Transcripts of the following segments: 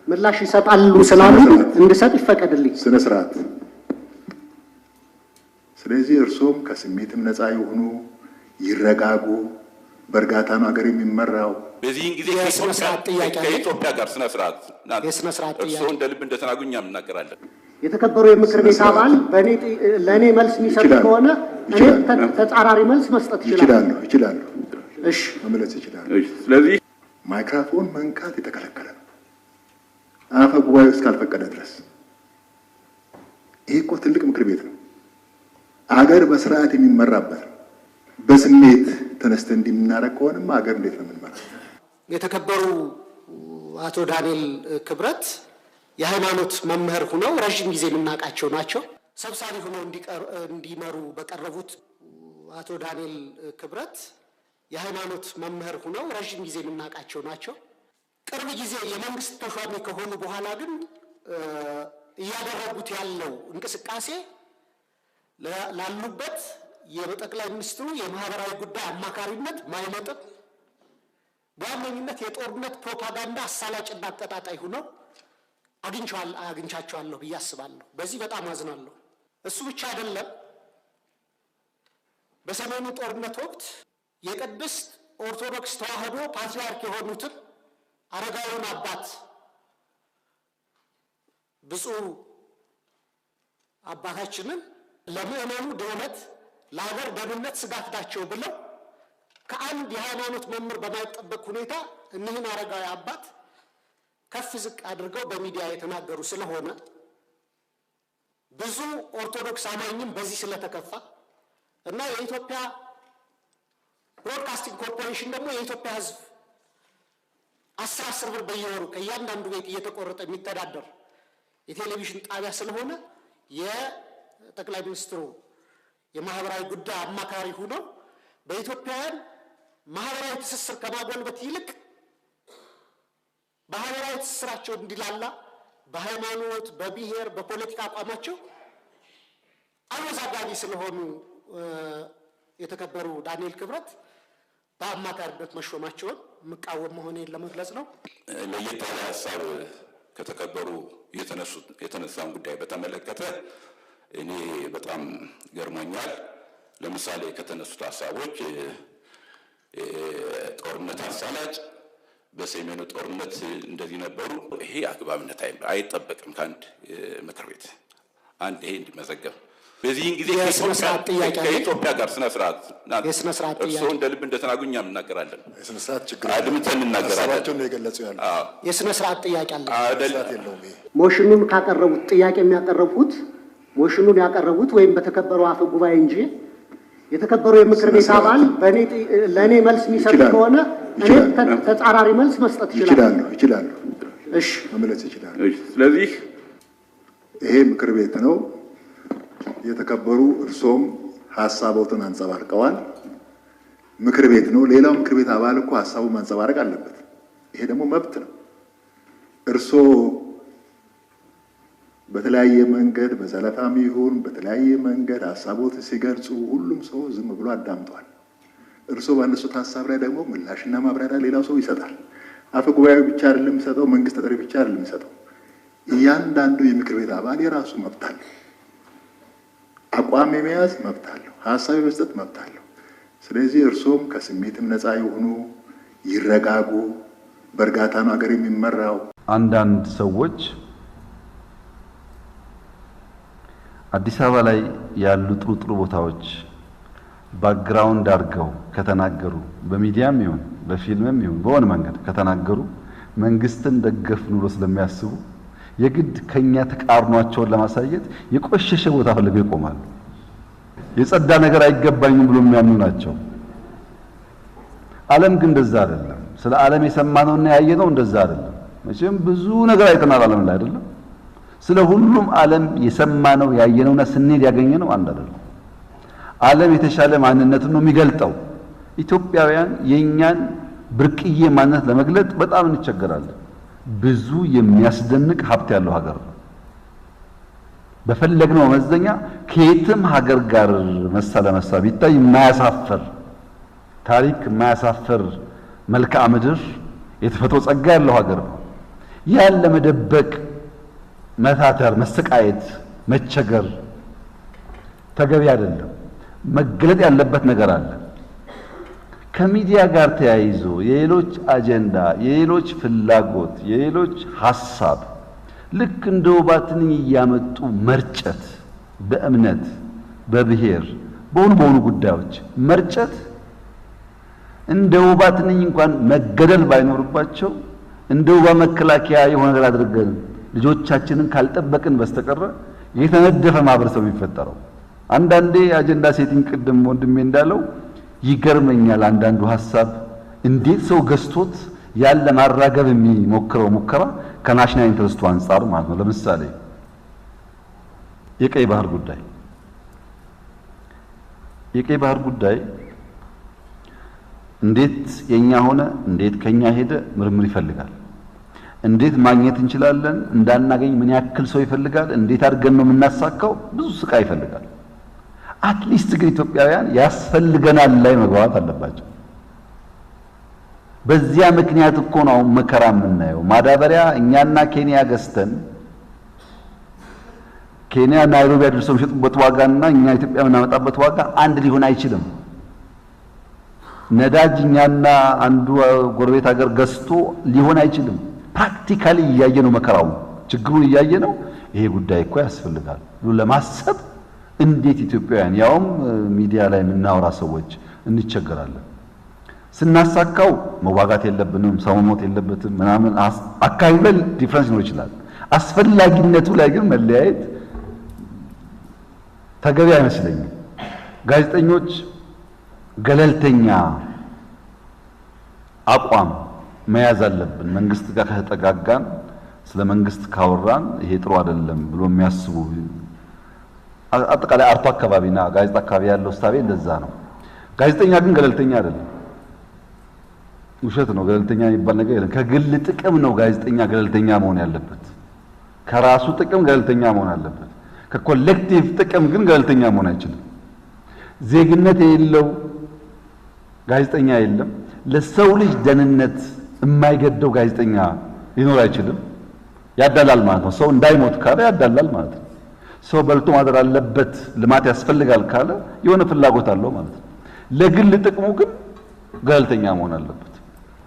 ምላሽ ይሰጣሉ ስላሉ እንድሰጥ ይፈቀድልኝ። ስነ ስርዓት። ስለዚህ እርሶም ከስሜትም ነፃ ይሁኑ፣ ይረጋጉ። በእርጋታ ነው ሀገር የሚመራው። በዚህን ጊዜ ከኢትዮጵያ ጋር ስነ ስርዓት እርሶ እንደ ልብ እንደተናጉኛ እናገራለን። የተከበሩ የምክር ቤት አባል ለእኔ መልስ የሚሰጥ ከሆነ እኔ ተጻራሪ መልስ መስጠት ይችላሉ። እሺ መመለስ ይችላሉ። ስለዚህ ማይክሮፎን መንካት የተከለከለ ነው አፈ ጉባኤው እስካልፈቀደ ድረስ። ይሄ እኮ ትልቅ ምክር ቤት ነው። አገር በስርዓት የሚመራበት ነው። በስሜት ተነስተን እንዲምናረግ ከሆነማ አገር እንዴት ነው የምንመራው? የተከበሩ አቶ ዳንኤል ክብረት የሃይማኖት መምህር ሆነው ረጅም ጊዜ የምናውቃቸው ናቸው። ሰብሳቢ ሆነው እንዲመሩ በቀረቡት አቶ ዳንኤል ክብረት የሃይማኖት መምህር ሆነው ረጅም ጊዜ የምናውቃቸው ናቸው። ቅርብ ጊዜ የመንግስት ተሿሚ ከሆኑ በኋላ ግን እያደረጉት ያለው እንቅስቃሴ ላሉበት የጠቅላይ ሚኒስትሩ የማህበራዊ ጉዳይ አማካሪነት ማይመጥን በዋነኝነት የጦርነት ፕሮፓጋንዳ አሳላጭና አቀጣጣይ ሆነው አግኝቻቸዋለሁ ብዬ አስባለሁ። በዚህ በጣም አዝናለሁ። እሱ ብቻ አይደለም። በሰሜኑ ጦርነት ወቅት የቅድስት ኦርቶዶክስ ተዋሕዶ ፓትርያርክ የሆኑትን አረጋዊውን አባት ብፁዕ አባታችንን ለምዕመኑ ድህነት ለሀገር ደህንነት ስጋት ናቸው ብለው ከአንድ የሃይማኖት መምህር በማይጠበቅ ሁኔታ እኒህን አረጋዊ አባት ከፍ ዝቅ አድርገው በሚዲያ የተናገሩ ስለሆነ ብዙ ኦርቶዶክስ አማኝም በዚህ ስለተከፋ እና የኢትዮጵያ ብሮድካስቲንግ ኮርፖሬሽን ደግሞ የኢትዮጵያ ሕዝብ 10 ብር በየወሩ ከእያንዳንዱ ቤት እየተቆረጠ የሚተዳደር የቴሌቪዥን ጣቢያ ስለሆነ የጠቅላይ ሚኒስትሩ የማህበራዊ ጉዳይ አማካሪ ሆነው በኢትዮጵያውያን ማህበራዊ ትስስር ከማጎልበት ይልቅ ማህበራዊ ትስስራቸው እንዲላላ በሃይማኖት፣ በብሔር፣ በፖለቲካ አቋማቸው አወዛጋቢ ስለሆኑ የተከበሩ ዳንኤል ክብረት በአማካሪነት መሾማቸውን መቃወም መሆኔን ለመግለጽ ነው። ለየት ያለ ሀሳብ ከተከበሩ የተነሳውን ጉዳይ በተመለከተ እኔ በጣም ገርሞኛል። ለምሳሌ ከተነሱት ሀሳቦች ጦርነት አሳላጭ፣ በሰሜኑ ጦርነት እንደዚህ ነበሩ። ይሄ አግባብነት አይጠበቅም ከአንድ ምክር ቤት አንድ ይሄ እንዲመዘገብ። በዚህን ጊዜ ከኢትዮጵያ ጋር ስነ ስርዓት እርሶ እንደ ልብ እንደተናጉኛ እናገራለን። የስነ ስርዓት ችግር አድምተን እናገራለን ነው የገለጸው ያለው። የስነ ስርዓት ጥያቄ አለ አይደለም የለውም። ይሄ ሞሽኑን ካቀረቡት ጥያቄ የሚያቀርቡት ሞሽኑን ያቀረቡት ወይም በተከበሩ አፈ ጉባኤ እንጂ የተከበሩ የምክር ቤት አባል ለእኔ መልስ የሚሰጥ ከሆነ እኔ ተጻራሪ መልስ መስጠት ይችላሉ። እሺ መመለስ ይችላሉ። ስለዚህ ይሄ ምክር ቤት ነው። የተከበሩ እርሶም ሀሳቦትን አንጸባርቀዋል። ምክር ቤት ነው። ሌላው ምክር ቤት አባል እኮ ሀሳቡን ማንጸባረቅ አለበት። ይሄ ደግሞ መብት ነው። እርሶ በተለያየ መንገድ በዘለፋም ይሁን በተለያየ መንገድ ሀሳቦትን ሲገልጹ ሁሉም ሰው ዝም ብሎ አዳምጧል። እርሶ ባነሱት ሀሳብ ላይ ደግሞ ምላሽና ማብራሪያ ሌላው ሰው ይሰጣል። አፈ ጉባኤው ብቻ አይደለም የሚሰጠው፣ መንግስት ተጠሪ ብቻ አይደለም የሚሰጠው። እያንዳንዱ የምክር ቤት አባል የራሱ መብት አለው። አቋም የመያዝ መብት አለው። ሀሳብ የመስጠት መብት አለው። ስለዚህ እርሶም ከስሜትም ነፃ ይሁኑ፣ ይረጋጉ። በእርጋታ ነው ሀገር የሚመራው። አንዳንድ ሰዎች አዲስ አበባ ላይ ያሉ ጥሩ ቦታዎች ባክግራውንድ አድርገው ከተናገሩ በሚዲያም ይሁን በፊልምም ይሁን በሆነ መንገድ ከተናገሩ መንግስትን ደገፍን ብሎ ስለሚያስቡ የግድ ከኛ ተቃርኗቸውን ለማሳየት የቆሸሸ ቦታ ፈልገው ይቆማሉ። የጸዳ ነገር አይገባኝም ብሎ የሚያምኑ ናቸው። ዓለም ግን እንደዛ አይደለም። ስለ ዓለም የሰማነውና ያየነው እንደዛ አይደለም። መቼም ብዙ ነገር አይተናል ዓለም ላይ አይደለም። ስለ ሁሉም ዓለም የሰማነው ያየነውና ስንሄድ ያገኘነው አንድ አይደለም። ዓለም የተሻለ ማንነትን ነው የሚገልጠው። ኢትዮጵያውያን የኛን ብርቅዬ ማንነት ለመግለጥ በጣም እንቸገራለን። ብዙ የሚያስደንቅ ሀብት ያለው ሀገር ነው። በፈለግነው መመዘኛ ከየትም ሀገር ጋር መሳ ለመሳ ቢታይ የማያሳፍር ታሪክ፣ የማያሳፍር መልክዓ ምድር፣ የተፈጥሮ ጸጋ ያለው ሀገር ነው። ያን ለመደበቅ መታተር፣ መሰቃየት፣ መቸገር ተገቢ አይደለም። መገለጥ ያለበት ነገር አለ። ከሚዲያ ጋር ተያይዞ የሌሎች አጀንዳ፣ የሌሎች ፍላጎት፣ የሌሎች ሐሳብ ልክ እንደ ወባ ትንኝ እያመጡ መርጨት፣ በእምነት በብሔር በሆኑ ጉዳዮች መርጨት እንደ ወባ ትንኝ እንኳን መገደል ባይኖርባቸው እንደ ወባ መከላከያ የሆነ ነገር አድርገን ልጆቻችንን ካልጠበቅን በስተቀር የተነደፈ ማህበረሰብ የሚፈጠረው። አንዳንዴ አጀንዳ ሴቲንግ ቅድም ወንድሜ እንዳለው ይገርመኛል። አንዳንዱ ሐሳብ እንዴት ሰው ገዝቶት ያለ ማራገብ የሚሞክረው ሙከራ ከናሽናል ኢንተረስቱ አንፃር ማለት ነው። ለምሳሌ የቀይ ባህር ጉዳይ እንዴት የኛ ሆነ፣ እንዴት ከኛ ሄደ ምርምር ይፈልጋል። እንዴት ማግኘት እንችላለን፣ እንዳናገኝ ምን ያክል ሰው ይፈልጋል፣ እንዴት አድርገን ነው የምናሳካው፣ ብዙ ስቃይ ይፈልጋል። አትሊስት ግን ኢትዮጵያውያን ያስፈልገናል ላይ መግባባት አለባቸው። በዚያ ምክንያት እኮ ነው መከራ የምናየው። ማዳበሪያ እኛና ኬንያ ገዝተን ኬንያ ናይሮቢ አድርሰው የሚሸጡበት ዋጋና እኛ ኢትዮጵያ የምናመጣበት ዋጋ አንድ ሊሆን አይችልም። ነዳጅ እኛና አንዱ ጎረቤት ሀገር ገዝቶ ሊሆን አይችልም። ፕራክቲካሊ እያየ ነው መከራው፣ ችግሩን እያየ ነው። ይሄ ጉዳይ እኮ ያስፈልጋል ብሎ ለማሰብ እንዴት ኢትዮጵያውያን ያውም ሚዲያ ላይ የምናወራ ሰዎች እንቸገራለን። ስናሳካው መዋጋት የለብንም፣ ሰው መሞት የለበትም ምናምን አካባቢ ዲፍረንስ ነው ይችላል። አስፈላጊነቱ ላይ ግን መለያየት ተገቢ አይመስለኝም። ጋዜጠኞች ገለልተኛ አቋም መያዝ አለብን። መንግስት ጋር ከተጠጋጋን፣ ስለ መንግስት ካወራን ይሄ ጥሩ አይደለም ብሎ የሚያስቡ አጠቃላይ አርቶ አካባቢና ጋዜጣ አካባቢ ያለው ስታቤ እንደዛ ነው። ጋዜጠኛ ግን ገለልተኛ አይደለም። ውሸት ነው። ገለልተኛ የሚባል ነገር የለም። ከግል ጥቅም ነው ጋዜጠኛ ገለልተኛ መሆን ያለበት። ከራሱ ጥቅም ገለልተኛ መሆን አለበት። ከኮሌክቲቭ ጥቅም ግን ገለልተኛ መሆን አይችልም። ዜግነት የሌለው ጋዜጠኛ የለም። ለሰው ልጅ ደህንነት የማይገደው ጋዜጠኛ ሊኖር አይችልም። ያዳላል ማለት ነው። ሰው እንዳይሞት ካለ ያዳላል ማለት ነው። ሰው በልቶ ማደር አለበት፣ ልማት ያስፈልጋል ካለ የሆነ ፍላጎት አለው ማለት ነው። ለግል ጥቅሙ ግን ገለልተኛ መሆን አለበት።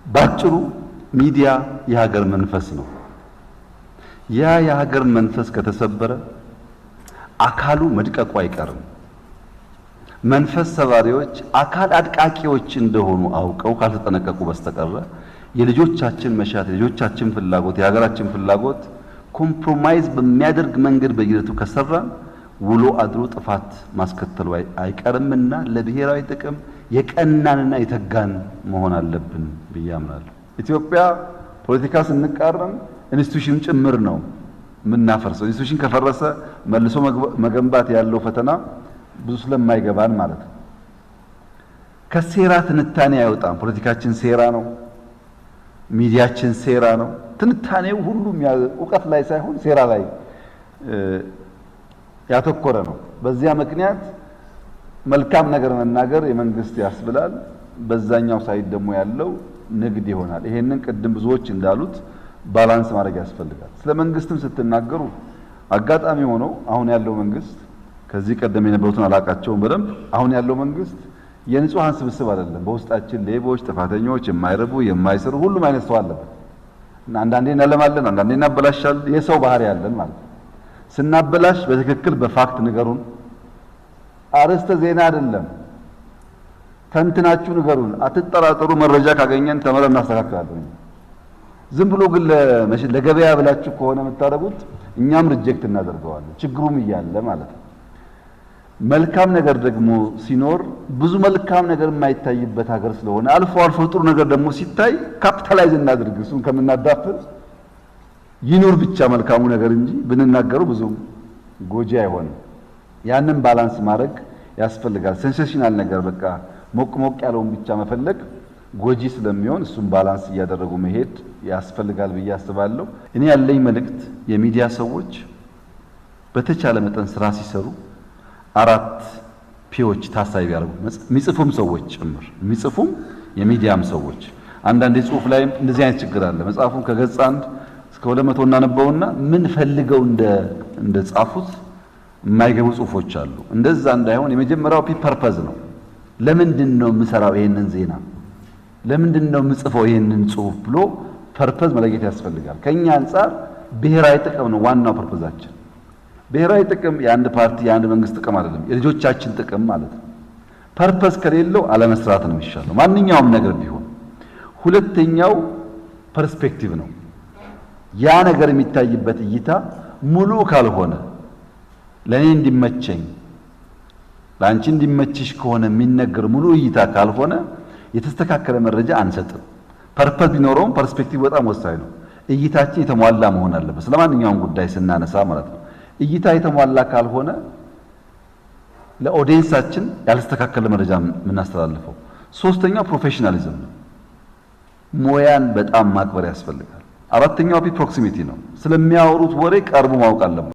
ባጭሩ ሚዲያ የሀገር መንፈስ ነው። ያ የሀገር መንፈስ ከተሰበረ አካሉ መድቀቁ አይቀርም። መንፈስ ሰባሪዎች አካል አድቃቂዎች እንደሆኑ አውቀው ካልተጠነቀቁ በስተቀር የልጆቻችን መሻት፣ የልጆቻችን ፍላጎት፣ የሀገራችን ፍላጎት ኮምፕሮማይዝ በሚያደርግ መንገድ በየቱ ከሰራን ውሎ አድሮ ጥፋት ማስከተሉ አይቀርምና ለብሔራዊ ጥቅም የቀናንና የተጋን መሆን አለብን ብዬ አምናለሁ። ኢትዮጵያ ፖለቲካ ስንቃረን ኢንስቲትዩሽን ጭምር ነው የምናፈርሰው። ኢንስቲትዩሽን ከፈረሰ መልሶ መገንባት ያለው ፈተና ብዙ ስለማይገባን ማለት ነው። ከሴራ ትንታኔ አይወጣም። ፖለቲካችን ሴራ ነው፣ ሚዲያችን ሴራ ነው። ትንታኔው ሁሉም እውቀት ላይ ሳይሆን ሴራ ላይ ያተኮረ ነው። በዚያ ምክንያት መልካም ነገር መናገር የመንግስት ያስብላል፣ በዛኛው ሳይድ ደግሞ ያለው ንግድ ይሆናል። ይሄንን ቅድም ብዙዎች እንዳሉት ባላንስ ማድረግ ያስፈልጋል። ስለ መንግስትም ስትናገሩ አጋጣሚ ሆኖ አሁን ያለው መንግስት ከዚህ ቀደም የነበሩትን አላቃቸውም በደንብ አሁን ያለው መንግስት የንጹሃን ስብስብ አይደለም። በውስጣችን ሌቦች፣ ጥፋተኞች፣ የማይረቡ የማይሰሩ ሁሉም አይነት ሰው አለበት እና አንዳንዴ እናለማለን፣ አንዳንዴ እናበላሻለን። የሰው ባህሪ ያለን ማለት ነው። ስናበላሽ በትክክል በፋክት ንገሩን። አርዕስተ ዜና አይደለም ተንትናችሁ ንገሩን። አትጠራጠሩ። መረጃ ካገኘን ተመረን እናስተካክላለን። ዝም ብሎ ግን ለገበያ ብላችሁ ከሆነ የምታደርጉት እኛም ሪጀክት እናደርገዋለን። ችግሩም እያለ ማለት ነው። መልካም ነገር ደግሞ ሲኖር ብዙ መልካም ነገር የማይታይበት ሀገር ስለሆነ አልፎ አልፎ ጥሩ ነገር ደግሞ ሲታይ ካፒታላይዝ እናድርግ። እሱን ከምናዳፍር ይኑር ብቻ መልካሙ ነገር እንጂ ብንናገሩ ብዙ ጎጂ አይሆንም። ያንን ባላንስ ማድረግ ያስፈልጋል። ሴንሴሽናል ነገር በቃ ሞቅ ሞቅ ያለውን ብቻ መፈለግ ጎጂ ስለሚሆን እሱን ባላንስ እያደረጉ መሄድ ያስፈልጋል ብዬ አስባለሁ። እኔ ያለኝ መልእክት የሚዲያ ሰዎች በተቻለ መጠን ስራ ሲሰሩ አራት ፒዎች ታሳቢ ያደርጉ። የሚጽፉም ሰዎች ጭምር የሚጽፉም የሚዲያም ሰዎች አንዳንዴ ጽሁፍ ላይ እንደዚህ አይነት ችግር አለ። መጽሐፉን ከገጽ 1 እስከ እስከ 200 እናነበውና ምን ፈልገው እንደ ጻፉት የማይገቡ ጽሁፎች አሉ። እንደዛ እንዳይሆን የመጀመሪያው ፐርፐዝ ነው። ለምንድን ነው የምሰራው ይሄንን ዜና? ለምንድን ነው የምጽፈው ይሄንን ጽሁፍ ብሎ ፐርፐዝ መለየት ያስፈልጋል። ከኛ አንፃር ብሔራዊ ጥቅም ነው ዋናው ፐርፐዛችን። ብሔራዊ ጥቅም የአንድ ፓርቲ የአንድ መንግስት ጥቅም አይደለም፣ የልጆቻችን ጥቅም ማለት ነው። ፐርፐዝ ከሌለው አለመስራት ነው የሚሻለው ማንኛውም ነገር ቢሆን። ሁለተኛው ፐርስፔክቲቭ ነው። ያ ነገር የሚታይበት እይታ ሙሉ ካልሆነ ለኔ እንዲመቸኝ ለአንቺ እንዲመችሽ ከሆነ የሚነገር ሙሉ እይታ ካልሆነ የተስተካከለ መረጃ አንሰጥም። ፐርፐዝ ቢኖረውም ፐርስፔክቲቭ በጣም ወሳኝ ነው። እይታችን የተሟላ መሆን አለበት ስለማንኛውም ጉዳይ ስናነሳ ማለት ነው። እይታ የተሟላ ካልሆነ ለኦዲየንሳችን ያልተስተካከለ መረጃ የምናስተላልፈው። ሶስተኛው ፕሮፌሽናሊዝም ነው። ሙያን በጣም ማክበር ያስፈልጋል። አራተኛው ፕሮክሲሚቲ ነው። ስለሚያወሩት ወሬ ቀርቦ ማወቅ አለበት።